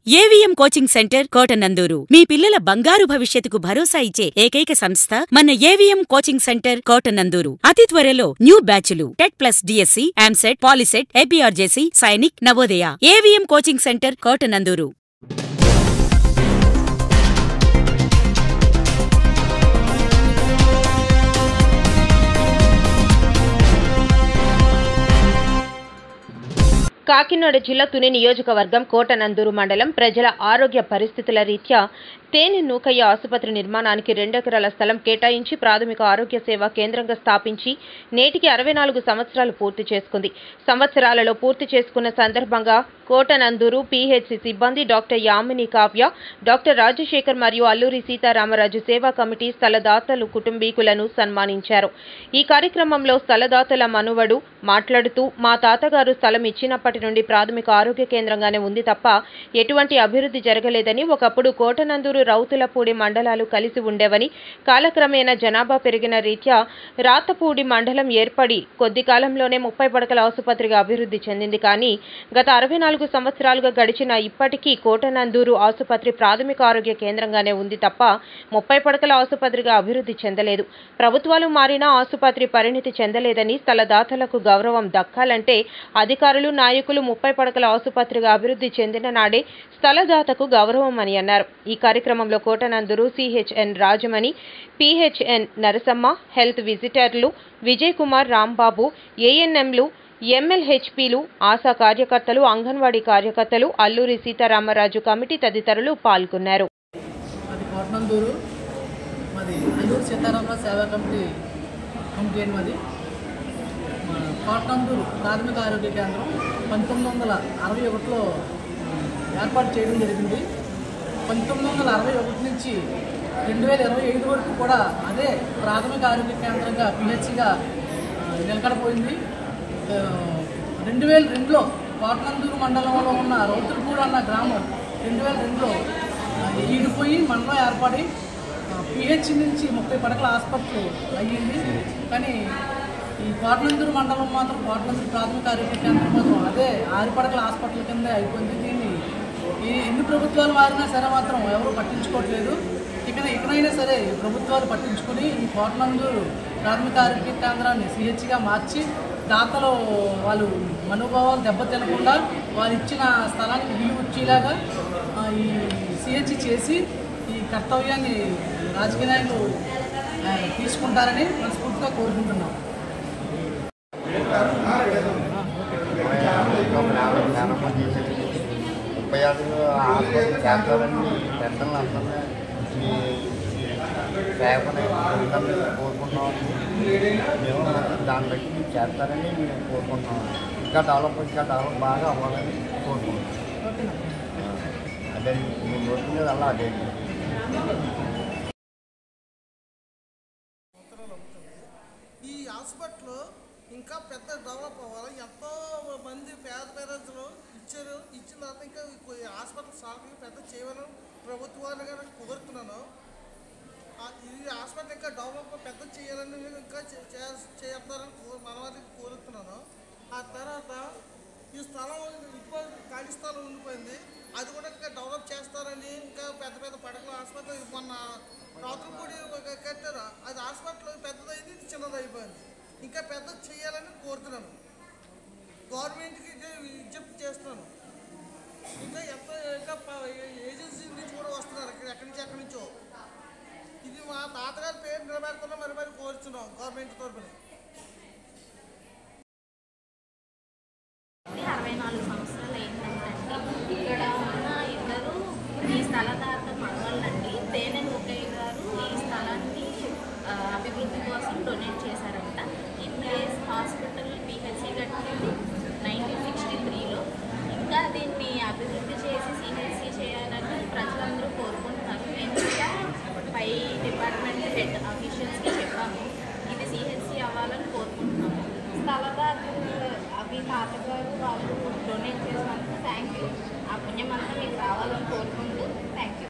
AVM coaching centre Kotananduru మీ పిల్లల బంగారు భవిష్యత్తుకు భరోసా ఇచ్చే ఏకైక సంస్థ మన ఏవిఎం కోచింగ్ సెంటర్ కోటనందూరు. అతి త్వరలో న్యూ బ్యాచ్లు TET plus DSC, EAMCET, POLYCET, APRJC, Sainik, Navodaya. AVM coaching centre Kotanandur. Kakinada జిల్లా తుని నియోజకవర్గం కోటనందూరు మండలం ప్రజల ఆరోగ్య పరిస్థితుల రీత్యా తేనె నూకయ్య ఆసుపత్రి నిర్మాణానికి 2 ఎకరాల స్థలం కేటాయించి ప్రాథమిక ఆరోగ్య సేవా కేంద్రంగా స్థాపించి నేటికి 64 సంవత్సరాలు పూర్తి చేసుకుంది. సంవత్సరాలలో పూర్తి చేసుకున్న సందర్భంగా కోటనందూరు పీహెచ్సి సిబ్బంది డాక్టర్ యామిని కావ్య, డాక్టర్ రాజశేఖర్ మరియు అల్లూరి సీతారామరాజు సేవా కమిటీ స్థలదాతలు కుటుంబీకులను సన్మానించారు. ఈ కార్యక్రమంలో స్థలదాతల మనువడు మాట్లాడుతూ, మా తాతగారు స్థలం ఇచ్చినప్పటి నుండి ప్రాథమిక ఆరోగ్య కేంద్రంగానే ఉంది తప్ప ఎటువంటి అభివృద్ధి జరగలేదని, ఒకప్పుడు కోటనందూరు రౌతులపూడి మండలాలు కలిసి ఉండేవని, కాలక్రమేణా జనాభా పెరిగిన రీత్యా రాతపూడి మండలం ఏర్పడి కొద్ది కాలంలోనే 30 పడకల ఆసుపత్రిగా అభివృద్ధి చెందింది. కానీ గత 64 సంవత్సరాలుగా గడిచిన ఇప్పటికీ కోటనందూరు ఆసుపత్రి ప్రాథమిక ఆరోగ్య కేంద్రంగానే ఉంది తప్ప 30 పడకల ఆసుపత్రిగా అభివృద్ధి చెందలేదు. ప్రభుత్వాలు మారినా ఆసుపత్రి పరిణితి చెందలేదని, స్థలదాతలకు గౌరవం దక్కాలంటే అధికారులు, నాయకులు 30 పడకల ఆసుపత్రిగా అభివృద్ధి చెందిన నాడే స్థలదాతకు గౌరవం అని అన్నారు. ఈ కార్యక్రమంలో Kotanandur CHN Rajamani, PHN Narasamma, health విజిటర్లు విజయ్ కుమార్, రాంబాబు, ఏఎన్ఎంలు, ఎంఎల్హెచ్పీలు, ఆశా కార్యకర్తలు, అంగన్వాడీ కార్యకర్తలు, అల్లూరి సీతారామరాజు కమిటీ తదితరులు పాల్గొన్నారు. కోటనందూరు మాది అల్లూరి సీతారామరాజు సేవా కమిటీ మాది. కోటనందూరు ప్రాథమిక ఆరోగ్య కేంద్రం 1961లో ఏర్పాటు చేయడం జరిగింది. 1961 నుంచి 2025 వరకు కూడా అదే ప్రాథమిక ఆరోగ్య కేంద్రంగా పిహెచ్సిగా నిలకడపోయింది. 2002లో కోటనందూరు మండలంలో ఉన్న రౌతులపూడి అన్న గ్రామం 2002లో ఈడిపోయి మండలం ఏర్పడి పిహెచ్సి నుంచి 30 పడకల హాస్పిటల్ అయ్యింది. కానీ ఈ కోటనందూరు మండలం మాత్రం కోటనందూరు ప్రాథమిక ఆరోగ్య కేంద్రం మాత్రం అదే 6 పడకల హాస్పిటల్ కింద అయిపోయింది. దీన్ని ఎన్ని ప్రభుత్వాలు మారినా సరే మాత్రం ఎవరు పట్టించుకోవట్లేదు. ఇకనైనా సరే ప్రభుత్వాలు పట్టించుకుని ఈ కోటనందూరు ప్రాథమిక ఆరోగ్య కేంద్రాన్ని సిహెచ్గా మార్చి దాతలు వాళ్ళు మనోభావాలు దెబ్బతినకుండా వాళ్ళు ఇచ్చిన స్థలానికి విలువ వచ్చేలాగా ఈ సిహెచ్ చేసి ఈ కర్తవ్యాన్ని రాజకీయ నాయకులు తీసుకుంటారని మనస్ఫూర్తిగా కోరుకుంటున్నాం. చేస్తారని పెద్దలు అందరూ మీ సేవని కోరుకుంటున్నాం. మేము దాన్ని బట్టి మీరు చేస్తారని మేము కోరుకుంటున్నాం. ఇంకా డెవలప్ బాగా అవ్వాలని కోరుకుంటున్నాం. అదే మేము కోరుకునేది అలా అదే. ఈ హాస్పిటల్ ఇంకా పెద్ద డెవలప్ అవ్వాలి. ఎంతో మంది పేద పేరెంట్స్లు ఇచ్చిన తర్వాత ఇంకా హాస్పిటల్ సాగు పెద్ద చేయమని ప్రభుత్వాలుగా కుదురుతున్నాను. ఈ హాస్పిటల్ ఇంకా డెవలప్ పెద్ద చేయాలని ఇంకా చేస్తారని మనవారికి కోరుతున్నాను. ఆ తర్వాత ఈ స్థలం ఇప్పుడు ఖాళీ స్థలం ఉండిపోయింది, అది కూడా ఇంకా డెవలప్ చేస్తారని, ఇంకా పెద్ద పెద్ద పడకల హాస్పిటల్ మొన్న రాత్రిపూడి కట్టారు. అది హాస్పిటల్ పెద్దదైంది, ఇది చిన్నదైపోయింది. ఇంకా పెద్ద చేయాలని కోరుతున్నాను. గవర్నమెంట్కి విజ్ఞప్తి చేస్తున్నాను. ఇంకా ఏజెన్సీ నుంచి కూడా వస్తున్నారు ఎక్కడి నుంచో. ఇది మా తాతగారి పేరు నిలబెడుతున్నాం, మరి కోరుతున్నాం గవర్నమెంట్ తరఫున. 64 సంవత్సరాలు అయిందండి. ఇక్కడ ఉన్న ఇద్దరు ఈ స్థలదాత మనవాళ్ళండి. తేనె నూకయ్య గారు ఈ స్థలాన్ని అభివృద్ధి కోసం డొనేట్ చేశారంట. ఎంబీఎస్ హాస్పిటల్ పిహెచ్సి కట్టింది 1963లో. ఇంకా దీన్ని అభివృద్ధి చేసి సిహెచ్సి చేయాలని ప్రజలందరూ కోరుకుంటున్నారు. మేము కూడా పై డిపార్ట్మెంట్ హెడ్ అఫీషియల్స్కి చెప్పాము, ఇది సిహెచ్సి అవ్వాలని కోరుకుంటున్నాము. స్థలదాతలు అవి తాతగారు వాళ్ళు డొనేట్ చేసినందుకు థ్యాంక్ యూ. ఆ పుణ్యమంతా మీకు రావాలని కోరుకుంటున్నాను.